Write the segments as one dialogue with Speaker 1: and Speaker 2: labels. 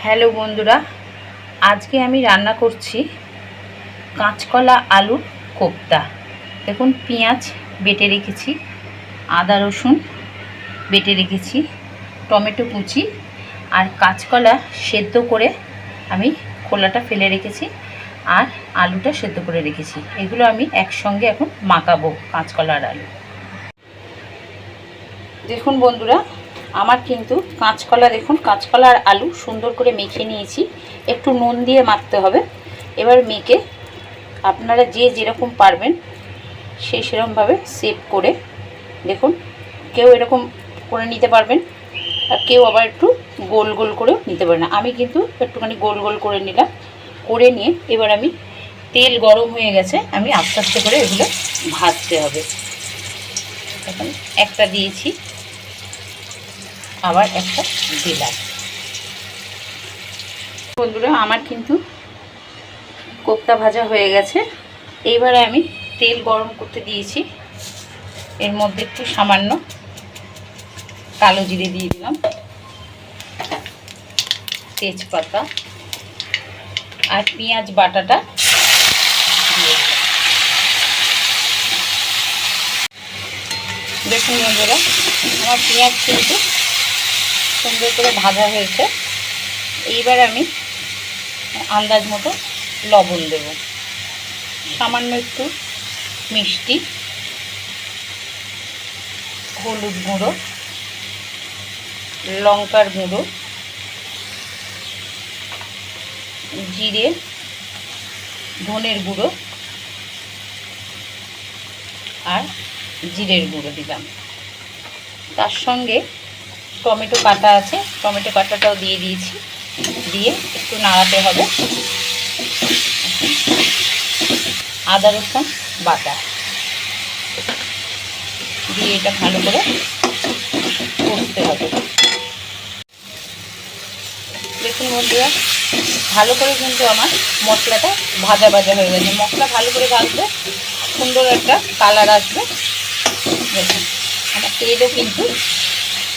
Speaker 1: Hello বন্ধুরা, আজকে আমি রান্না করছি কাঁচকলা আলুর কোপ্তা। দেখুন, পেঁয়াজ বেটে রেখেছি, আদা রসুন বেটে রেখেছি, টমেটো কুচি আর কাঁচকলা সেদ্ধ করে আমি খোলাটা ফেলে রেখেছি আর আলুটা সেদ্ধ করে রেখেছি। এগুলো আমি একসঙ্গে এখন মাখাবো, কাঁচকলা আর আলু। দেখুন বন্ধুরা, আমার কিন্তু কাঁচকলা, দেখুন কাঁচকলা আর আলু সুন্দর করে মেখে নিয়েছি। একটু নুন দিয়ে মাখতে হবে। এবার মেখে আপনারা যে যেরকম পারবেন সেরকমভাবে শেপ করে, দেখুন কেউ এরকম করে নিতে পারবেন আর কেউ আবার একটু গোল গোল করেও নিতে পারেন। আমি কিন্তু একটুখানি গোল গোল করে নিলাম। করে নিয়ে এবার আমি তেল গরম হয়ে গেছে, আমি আস্তে আস্তে করে এগুলো ভাজতে হবে। এখন একটা দিয়েছি, আবার একটা দিলাম। বন্ধুরা, আমার কিন্তু কোপ্তা ভাজা হয়ে গেছে। এইবারে আমি তেল গরম করতে দিয়েছি, এর মধ্যে একটু সামান্য কালো জিরে দিয়ে দিলাম, তেজপাতা আর পেঁয়াজ বাটাটা দিয়ে দিলাম। দেখুন বন্ধুরা, আমার পেঁয়াজ কিন্তু সুন্দর করে ভাজা হয়েছে। এইবার আমি আন্দাজ মতো লবণ দেব, সামান্য একটু মিষ্টি, হলুদ গুঁড়ো, লঙ্কার গুঁড়ো, জিরে, ধনের গুঁড়ো আর জিরের গুঁড়ো দিলাম। তার সঙ্গে টমেটো কাটা আছে, টমেটো কাটাটাও দিয়ে দিয়েছি। দিয়ে একটু নাড়াতে হবে। আদা রসুন বাটা দিয়ে এটা ভালো করে কষতে হবে। দেখুন বন্ধুরা, ভালো করে কিন্তু আমার মশলাটা ভাজা ভাজা হয়ে গেছে। মশলা ভালো করে ভাজলে সুন্দর একটা কালার আসবে। দেখুন, আমার তেলও কিন্তু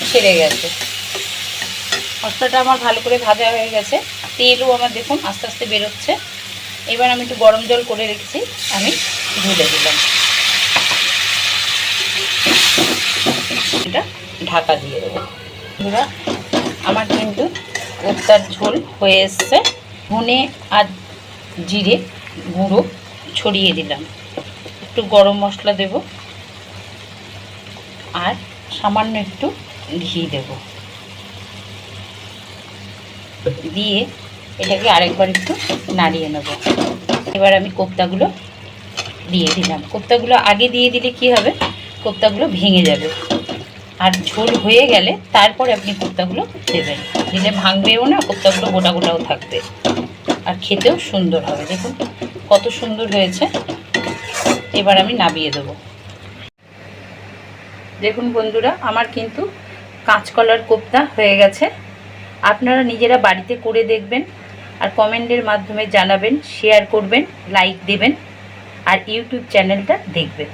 Speaker 1: ছেড়ে গেছে। মশলাটা আমার ভালো করে ভাজা হয়ে গেছে, তেলও আমার দেখুন আস্তে আস্তে বেরোচ্ছে। এবার আমি একটু গরম জল করে রেখেছি, আমি ঢেলে দিলাম। এটা ঢাকা দিয়ে দেবো। বন্ধুরা, আমার কিন্তু কোপ্তার ঝোল হয়ে এসছে। ধনে আর জিরে গুঁড়ো ছড়িয়ে দিলাম, একটু গরম মশলা দেব আর সামান্য একটু ঘি দেব। দিয়ে এটাকে আরেকবার একটু নাড়িয়ে নেব। এবার আমি কোপ্তাগুলো দিয়ে দিলাম। কোপ্তাগুলো আগে দিয়ে দিলে কি হবে, কোপ্তাগুলো ভেঙে যাবে। আর ঝোল হয়ে গেলে তারপরে আপনি কোপ্তাগুলো দেবেন, দিলে ভাঙবেও না, কোপ্তাগুলো গোটা গোটাও থাকবে আর খেতেও সুন্দর হবে। দেখুন কত সুন্দর হয়েছে। এবার আমি নামিয়ে দেবো। দেখুন বন্ধুরা, আমার কিন্তু কাঁচকলার কোপ্তা হয়ে গেছে। আপনারা নিজেরা বাড়িতে করে দেখবেন আর কমেন্টের মাধ্যমে জানাবেন, শেয়ার করবেন, লাইক দেবেন আর ইউটিউব চ্যানেলটা দেখবেন।